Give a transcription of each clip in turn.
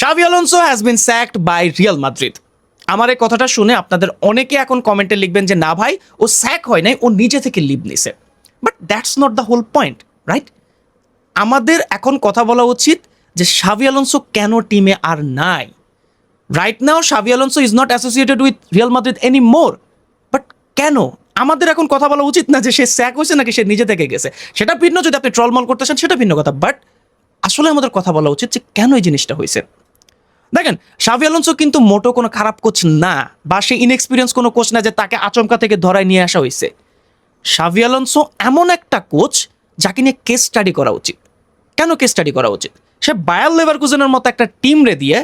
Xavi Alonso has been sacked by Real Madrid. আমার এই কথাটা শুনে আপনাদের অনেকে এখন কমেন্টে লিখবেন যে না ভাই ও স্যাক হয় নাই, ও নিজে থেকে লিভ নিছে। But that's not the whole point, right? আমাদের এখন কথা বলা উচিত যে Xavi Alonso কেন টিমে আর নাই। Right now Xavi Alonso is not associated with Real Madrid any more. But কেন? আমাদের এখন কথা বলা উচিত না যে সে স্যাক হয়েছে নাকি সে নিজে থেকে গেছে। সেটা ভিন্ন, যদি আপনি ট্রলমল করতে চান সেটা ভিন্ন কথা। বাট আসলে আমাদের কথা বলা উচিত যে কেন এই জিনিসটা হয়েছে। দেখেন, Xavi Alonso কিন্তু মোটো কোনো খারাপ কোচ না, বা সে ইনএক্সপিরিয়েন্স কোনো কোচ না যে তাকে আচমকা থেকে ধরায় নিয়ে আসা হয়েছে। Xavi Alonso এমন একটা কোচ যাকে নিয়ে কেস স্টাডি করা উচিত। কেন কেস স্টাডি করা উচিত? সে বায়ার লেভারকুজেনের মতো একটা টিম রে দিয়ে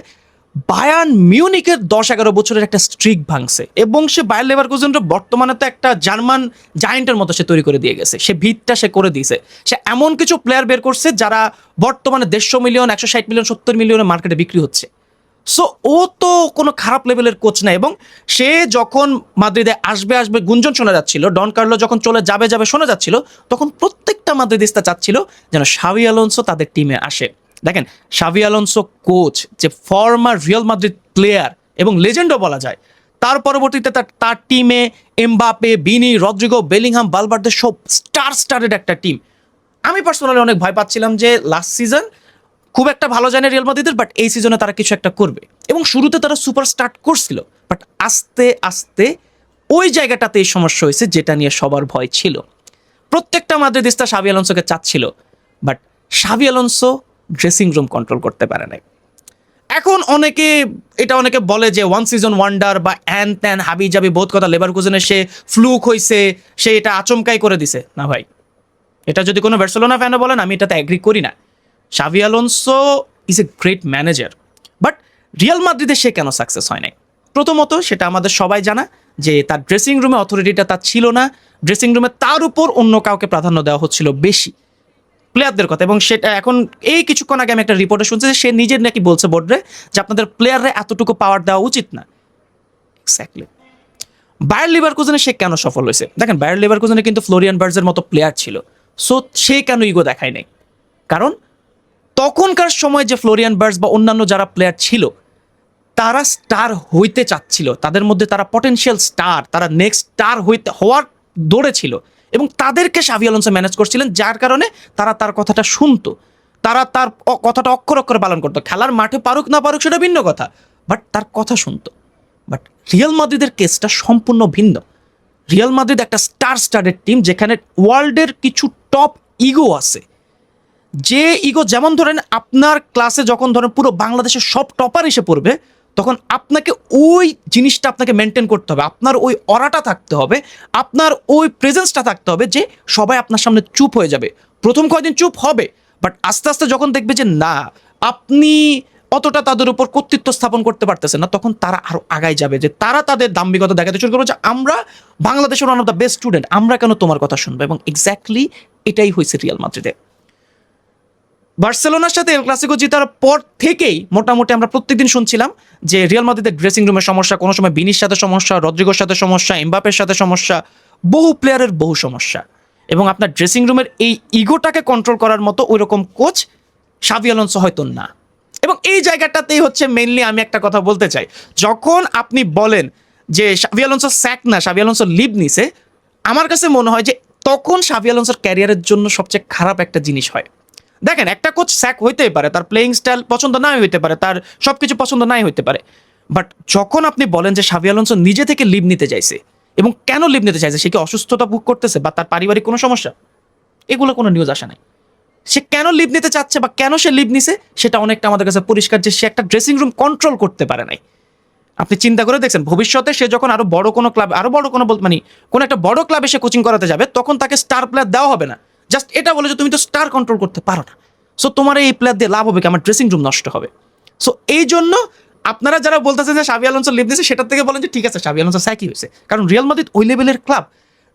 বায়ার্ন মিউনিকের 10-11 বছরের একটা স্ট্রিক ভাঙছে, এবং সে বায়ার লেভারকুজেনরা বর্তমানে তো একটা জার্মান জায়ান্টের মতো সে তৈরি করে দিয়ে গেছে। সে ভিতটা সে করে দিয়েছে। সে এমন কিছু প্লেয়ার বের করছে যারা বর্তমানে 150 মিলিয়ন, 160 মিলিয়ন, 70 মিলিয়নের মার্কেটে বিক্রি হচ্ছে। সো ও তো কোনো খারাপ লেভেলের কোচ না। এবং সে যখন মাদ্রিদে আসবে গুঞ্জন শোনা যাচ্ছিল, ডন কার্লো যখন চলে যাবে শোনা যাচ্ছিল, তখন প্রত্যেকটা মাদ্রিদিস্তা চাচ্ছিল যেন Xavi Alonso তাদের টিমে আসে। দেখেন, Xavi Alonso কোচ, যে ফর্মার রিয়াল মাদ্রিদ প্লেয়ার এবং লেজেন্ডও বলা যায়, তার পরবর্তীতে তার টিমে এমবাপে, বিনি, রদ্রিগো, বেলিংহাম, বালভার্দে সব স্টারেড একটা টিম। আমি পার্সোনালি অনেক ভয় পাচ্ছিলাম যে লাস্ট সিজন খুব একটা ভালো জানে রিয়াল মাদ্রিদের, বাট এই সিজনে তারা কিছু একটা করবে, এবং শুরুতে তারা সুপার স্টার্ট করছিল। বাট আস্তে আস্তে ওই জায়গাটাতে এই সমস্যা হয়েছে যেটা নিয়ে সবার ভয় ছিল। প্রত্যেকটা মাদ্রিদিস্তা Xavi Alonsoকে চাচ্ছিল, but Xavi Alonso dressing room control করতে পারে নাই। এখন অনেকে বলে যে ওয়ান সিজন ওয়ান্ডার বা অ্যান ত্যান হাবি জাবি বহুত কথা, লেভারকুজেনে সে ফ্লুক হয়েছে, সে এটা আচমকাই করে দিছে। না ভাই, এটা যদি কোনো বার্সেলোনা ফ্যানও বলেন, আমি এটাতে অ্যাগ্রি করি না। Xavi Alonso is a great manager, but Real মাদ্রিদে সে কেন সাকসেস হয় নাই? প্রথমত সেটা আমাদের সবাই জানা যে তার ড্রেসিং রুমে অথরিটিটা তার ছিল না। ড্রেসিং রুমে তার উপর অন্য কাউকে প্রাধান্য দেওয়া হচ্ছিল বেশি, প্লেয়ারদের কথা। এবং সেটা এখন এই কিছুক্ষণ আগে আমি একটা রিপোর্টে শুনছি যে সে নিজের নাকি বলছে বোর্ডরে যে আপনাদের প্লেয়াররা এতটুকু পাওয়ার দেওয়া উচিত না। এক্স্যাক্টলি। বায়ার লিভারকুজেনে সে কেন সফল হয়েছে? দেখেন, বায়ার লিভারকুজেনে কিন্তু ফ্লোরিয়ান বার্জের মতো প্লেয়ার ছিল। সো সে কেন ইগো দেখায় নাই? কারণ তখনকার সময় যে ফ্লোরিয়ান বার্জ বা অন্যান্য যারা প্লেয়ার ছিল, তারা স্টার হইতে চাচ্ছিল, তাদের মধ্যে তারা পটেনশিয়াল স্টার, তারা নেক্সট স্টার হওয়ার দৌড়ে ছিল, এবং তাদেরকে Xavi Alonso ম্যানেজ করছিলেন, যার কারণে তারা তার কথাটা শুনতো, তারা তার কথাটা অক্ষর অক্ষরে পালন করতো। খেলার মাঠে পারুক না পারুক সেটা ভিন্ন কথা, বাট তার কথা শুনতো। বাট রিয়াল মাদ্রিদের কেসটা সম্পূর্ণ ভিন্ন। রিয়াল মাদ্রিদ একটা স্টারের টিম, যেখানে ওয়ার্ল্ডের কিছু টপ ইগো আছে। যে ইগো, যেমন ধরেন আপনার ক্লাসে যখন ধরেন পুরো বাংলাদেশের সব টপার এসে পড়বে, তখন আপনাকে ওই জিনিসটা আপনাকে মেনটেন করতে হবে, আপনার ওই অরাটা থাকতে হবে, আপনার ওই প্রেজেন্সটা থাকতে হবে, যে সবাই আপনার সামনে চুপ হয়ে যাবে। প্রথম কয়েকদিন চুপ হবে, বাট আস্তে আস্তে যখন দেখবে যে না, আপনি অতটা তাদের উপর কর্তৃত্ব স্থাপন করতে পারতেছেন না, তখন তারা আরো আগায় যাবে, যে তারা তাদের দাম্ভিকতা দেখাতে শুরু করবে যে আমরা বাংলাদেশের one of the best student, আমরা কেন তোমার কথা শুনবো। এবং এক্স্যাক্টলি এটাই হয়েছে রিয়াল মাদ্রিদে। বার্সেলোনার সাথে এল ক্লাসিকো জেতার পর থেকেই মোটামুটি আমরা প্রত্যেকদিন শুনছিলাম যে রিয়াল মাদ্রিদের ড্রেসিং রুমের সমস্যা, কোনো সময় বিনির সাথে সমস্যা, রদ্রিগোর সাথে সমস্যা, এমবাপের সাথে সমস্যা, বহু প্লেয়ারের বহু সমস্যা। এবং আপনার ড্রেসিং রুমের এই ইগোটাকে কন্ট্রোল করার মতো ওই রকম কোচ Xavi Alonso হয়তো না। এবং এই জায়গাটাতেই হচ্ছে মেইনলি আমি একটা কথা বলতে চাই, যখন আপনি বলেন যে Xavi Alonso স্যাক না, Xavi Alonso লিভ নিছে, আমার কাছে মনে হয় যে তখন Xavi Alonsoর ক্যারিয়ারের জন্য সবচেয়ে খারাপ একটা জিনিস হয়। দেখেন, একটা কোচ স্যাক হইতেই পারে, তার প্লেয়িং স্টাইল পছন্দ নাই হইতে পারে, তার সবকিছু পছন্দ নাই হইতে পারে, বাট যখন আপনি বলেন যে Xavi Alonso নিজে থেকে লিভ নিতে চাইছে, এবং কেন লিভ নিতে চাইছে, সে কি অসুস্থতা ভোগ করতেছে বা তার পারিবারিক কোনো সমস্যা, এগুলো কোনো নিউজ আসে নাই। সে কেন লিভ নিতে চাচ্ছে বা কেন সে লিভ নিছে, সেটা অনেকটা আমাদের কাছে পরিষ্কার, যে সে একটা ড্রেসিং রুম কন্ট্রোল করতে পারে নাই। আপনি চিন্তা করে দেখছেন, ভবিষ্যতে সে যখন আরো বড় কোনো ক্লাব, আরো বড় কোনো মানে কোনো একটা বড় ক্লাবে সে কোচিং করাতে যাবে, তখন তাকে স্টার প্লেয়ার দেওয়া হবে না। জাস্ট এটা বলে যে তুমি তো স্টার কন্ট্রোল করতে পারো না, সো তোমার এই প্লেয়ার দিয়ে লাভ হবে কি, আমার ড্রেসিং রুম নষ্ট হবে। সো এই জন্য আপনারা যারা বলতেছেন যে Xavi Alonso লিভ দিয়েছে, সেটার থেকে বলেন যে ঠিক আছে, Xavi Alonso স্যাকই হয়েছে, কারণ রিয়াল মাদ্রিদ ওই লেভেলের ক্লাব।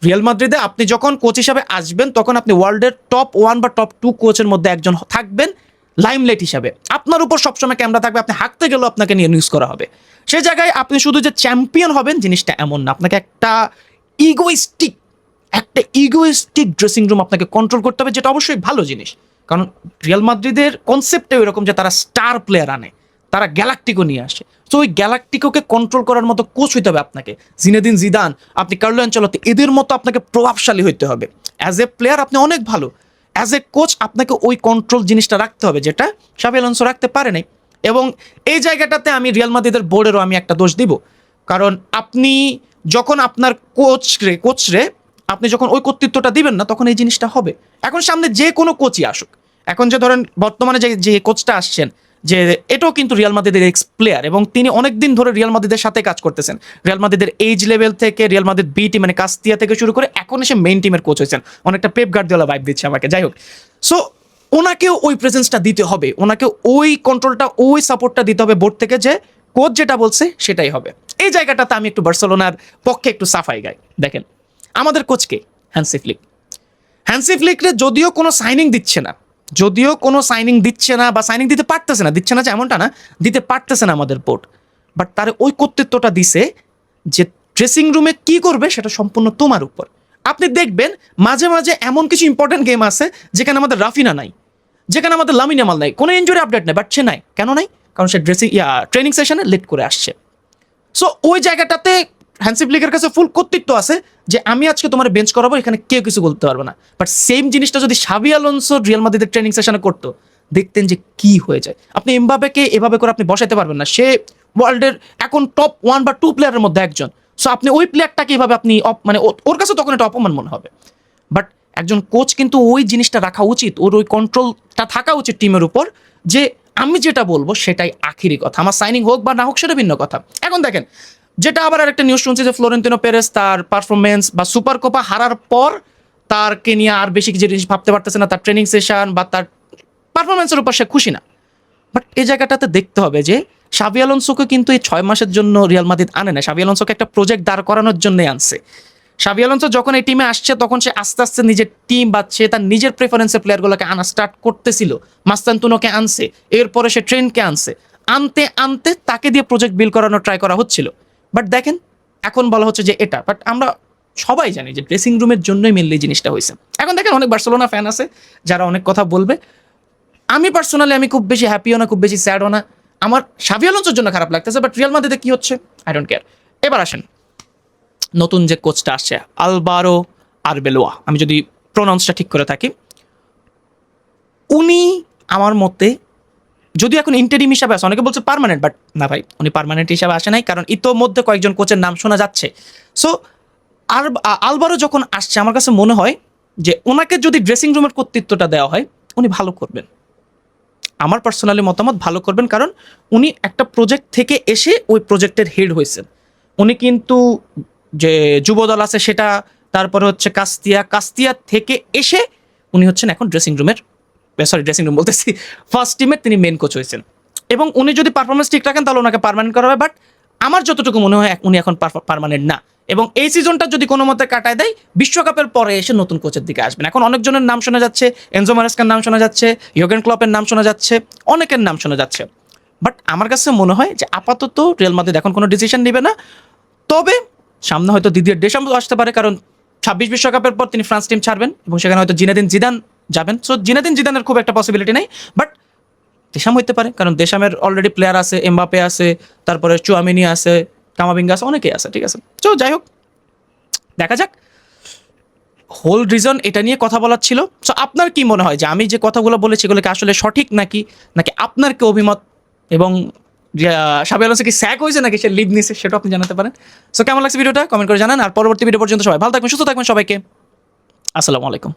রিয়াল মাদ্রিদে আপনি যখন কোচ হিসাবে আসবেন, তখন আপনি ওয়ার্ল্ডের টপ 1 বা টপ 2 কোচের মধ্যে একজন থাকবেন, লাইমলাইট হিসাবে। আপনার উপর সবসময় ক্যামেরা থাকবে, আপনি হাঁটতে গেলেও আপনাকে নিয়ে নিউজ করা হবে। সে জায়গায় আপনি শুধু যে চ্যাম্পিয়ন হবেন জিনিসটা এমন না, আপনাকে একটা ইগোইস্টিক ড্রেসিং রুম আপনাকে কন্ট্রোল করতে হবে, যেটা অবশ্যই ভালো জিনিস। কারণ রিয়াল মাদ্রিদের কনসেপ্টে এরকম যে তারা স্টার প্লেয়ার আনে, তারা গ্যালাক্টিকো নিয়ে আসে। তো ওই গ্যালাক্টিকোকে কন্ট্রোল করার মতো কোচ হইতে হবে আপনাকে। জিনেদিন জিদান, আপনি কার্লো আনচেলত্তি, এদের মতো আপনাকে প্রভাবশালী হইতে হবে। অ্যাজ এ প্লেয়ার আপনি অনেক ভালো, অ্যাজ এ কোচ আপনাকে ওই কন্ট্রোল জিনিসটা রাখতে হবে, যেটা শাবি আলোনসো রাখতে পারে নাই। এবং এই জায়গাটাতে আমি রিয়াল মাদ্রিদের বোর্ডেরও আমি একটা দোষ দিব, কারণ আপনি যখন আপনার কোচরে আপনি যখন ওই কর্তৃত্বটা দিবেন না, তখন এই জিনিসটা হবে। এখন সামনে যে কোনো কোচই আসুক, এখন যে ধরেন বর্তমানে যে কোচটা আসছেন, যে এটাও কিন্তু রিয়াল মাদ্রিদের এক্স প্লেয়ার, এবং তিনি অনেক দিন ধরে রিয়াল মাদ্রিদের সাথে কাজ করতেছেন। রিয়াল মাদ্রিদের এইজ লেভেল থেকে, রিয়াল মাদ্রিদ বি টিম মানে কাস্তিয়া থেকে শুরু করে এখন এসে মেইন টিমের কোচ হয়েছেন। অনেকটা পেপ গার্দিওলা ভাইব দিচ্ছে আমাকে। যাই হোক, সো ওনাকেও ওই প্রেজেন্সটা দিতে হবে, ওনাকে ওই কন্ট্রোলটা, ওই সাপোর্টটা দিতে হবে বোর্ড থেকে, যে কোচ যেটা বলছে সেটাই হবে। এই জায়গাটাতে আমি একটু বার্সেলোনার পক্ষে একটু সাফাই গাই। দেখেন আমাদের কোচকে হ্যান্সি ফ্লিকরে যদিও কোনো সাইনিং দিচ্ছে না, বা সাইনিং দিতে পারতেছে না যে এমনটা না, দিতে পারতেছে না আমাদের বোর্ড, বাট তার ওই কর্তৃত্বটা দিছে যে ড্রেসিং রুমে কি করবে সেটা সম্পূর্ণ তোমার উপর। আপনি দেখবেন মাঝে মাঝে এমন কিছু ইম্পর্টেন্ট গেম আছে যেখানে আমাদের রাফিনা নাই, যেখানে আমাদের লামিন ইয়ামাল নাই, কোনো ইনজুরি আপডেট নেই, বাট সে নাই। কেন নাই? কারণ সে ট্রেনিং সেশনে লেট করে আসছে। সো ওই জায়গাটাতে হ্যান্সি ফ্লিকের কাছে ফুল কর্তৃত্ব আছে যে আমি আজকে তোমার বেঞ্চ করাবো, এখানে কেউ কিছু বলতে পারবে না। বাট সেম জিনিসটা যদি শাবি আলোনসো রিয়াল মাদ্রিদের ট্রেনিং সেশনে করতো, দেখতেন যে কি হয়ে যায়। আপনি এমবাপেকে এভাবে করে আপনি বসাইতে পারবেন না, সে ওয়ার্ল্ডের এখন টপ 1 বা 2 প্লেয়ারের মধ্যে একজন। সো আপনি ওই প্লেয়ারটাকে এভাবে আপনি মানে ওর কাছে তখন এটা অপমান মনে হবে। বাট একজন কোচ কিন্তু ওই জিনিসটা রাখা উচিত, ওর ওই কন্ট্রোলটা থাকা উচিত টিমের উপর, যে আমি যেটা বলবো সেটাই আখিরি কথা, আমার সাইনিং হোক বা না হোক সেটা ভিন্ন কথা। এখন দেখেন, যেটা আবার আরেকটা নিউজ শুনছি যে ফ্লোরেন্তিনো পেরেস তার পারফরমেন্স বা সুপার কোপা হারার পর তারকে নিয়ে আর বেশি কিছু জিনিস ভাবতে পারতেছে না, তার ট্রেনিং সেশন বা তার পারফরমেন্সের উপর সে খুশি না। বাট এই জায়গাটাতে দেখতে হবে যে শাবি আলোনসোকে কিন্তু এই 6 মাসের জন্য রিয়াল মাদ্রিদ আনে না, শাবি আলোনসোকে একটা প্রজেক্ট দাঁড় করানোর জন্যই আনছে। শাবি আলোনসো যখন এই টিমে আসছে তখন সে আস্তে আস্তে নিজের টিম বা সে তার নিজের প্রেফারেন্সের প্লেয়ারগুলোকে আনা স্টার্ট করতেছিল। মাস্তানতুনোকে আনছে, এরপরে সে ট্রেন্ডকে আনছে, আনতে আনতে তাকে দিয়ে প্রজেক্ট বিল্ড করানোর ট্রাই করা হচ্ছিল। বাট দেখেন এখন বলা হচ্ছে যে এটা, বাট আমরা সবাই জানি যে ড্রেসিং রুমের জন্যই মেনলি জিনিসটা হয়েছে। এখন দেখেন অনেক বার্সেলোনা ফ্যান আছে যারা অনেক কথা বলবে। আমি পার্সোনালি আমি খুব বেশি হ্যাপিও না, খুব বেশি স্যাডও না। আমার শাবি আলোনসোর জন্য খারাপ লাগতেছে, বাট রিয়াল মাদ্রিদে কি হচ্ছে আই ডোন্ট কেয়ার। এবার আসেন নতুন যে কোচটা আসছে আলভারো আরবেলোয়া, আমি যদি প্রোনাউন্সটা ঠিক করে থাকি, উনি আমার মতে যদিও এখন ইন্টারিম হিসাবে আছে, অনেকে বলছে পার্মানেন্ট, বাট না ভাই, উনি পার্মানেন্ট হিসাবে আসে নাই, কারণ ইতোমধ্যে কয়েকজন কোচের নাম শোনা যাচ্ছে। সো আলভারো যখন আসছে আমার কাছে মনে হয় যে ওনাকে যদি ড্রেসিং রুমের কর্তৃত্বটা দেওয়া হয় উনি ভালো করবেন। আমার পার্সোনালি মতামত ভালো করবেন, কারণ উনি একটা প্রজেক্ট থেকে এসে ওই প্রজেক্টের হেড হয়েছেন। উনি কিন্তু যে যুবদল আছে সেটা, তারপরে হচ্ছে কাস্তিয়া থেকে এসে উনি হচ্ছেন এখন ড্রেসিং রুম বলতেছি, ফার্স্ট টিমের তিনি মেন কোচ হয়েছেন। এবং উনি যদি পারফরমেন্স ঠিক রাখেন তাহলে ওনাকে পার্মানেন্ট করা হবে, বাট আমার যতটুকু মনে হয় উনি এখন পার্মানেন্ট না। এবং এই সিজনটা যদি কোনো মতে কাটায় দেয়, বিশ্বকাপের পরে এসে নতুন কোচের দিকে আসবেন। এখন অনেকজনের নাম শোনা যাচ্ছে, এনজো মারেস্কার নাম শোনা যাচ্ছে, ইয়োগেন ক্লপের নাম শোনা যাচ্ছে, অনেকের নাম শোনা যাচ্ছে। বাট আমার কাছে মনে হয় যে আপাতত রিয়াল মাদ্রিদ এখন কোনো ডিসিশন নেবে না। তবে সামনে হয়তো দিদির দেশাম আসতে পারে, কারণ 26 বিশ্বকাপের পর তিনি ফ্রান্স টিম ছাড়বেন এবং সেখানে হয়তো জিনেদিন জিদান যাবেন। সো জিনেদিন জিদানের খুব একটা পসিবিলিটি নেই, বাট দেশাম হইতে পারে, কারণ দেশামের অলরেডি প্লেয়ার আছে, এমবাপে আছে, তারপরে চুয়ামিনি আছে, কামাবিঙ্গা আছে, অনেকেই আছে, ঠিক আছে। তো যাই হোক, দেখা যাক। হোল রিজন এটা নিয়ে কথা বলার ছিল। সো আপনার কি মনে হয় যে আমি যে কথাগুলো বলেছি এগুলো কি আসলে সঠিক নাকি আপনার কি অভিমত, এবং শাবি আলোনসো কি স্যাক হয়েছে নাকি সে লিভ নিছে, সেটা আপনি জানাতে পারেন। সো কেমন লাগছে ভিডিওটা কমেন্ট করে জানান, আর পরবর্তী ভিডিও পর্যন্ত সবাই ভালো থাকবেন, সুস্থ থাকবেন, সবাইকে আসসালামু আলাইকুম।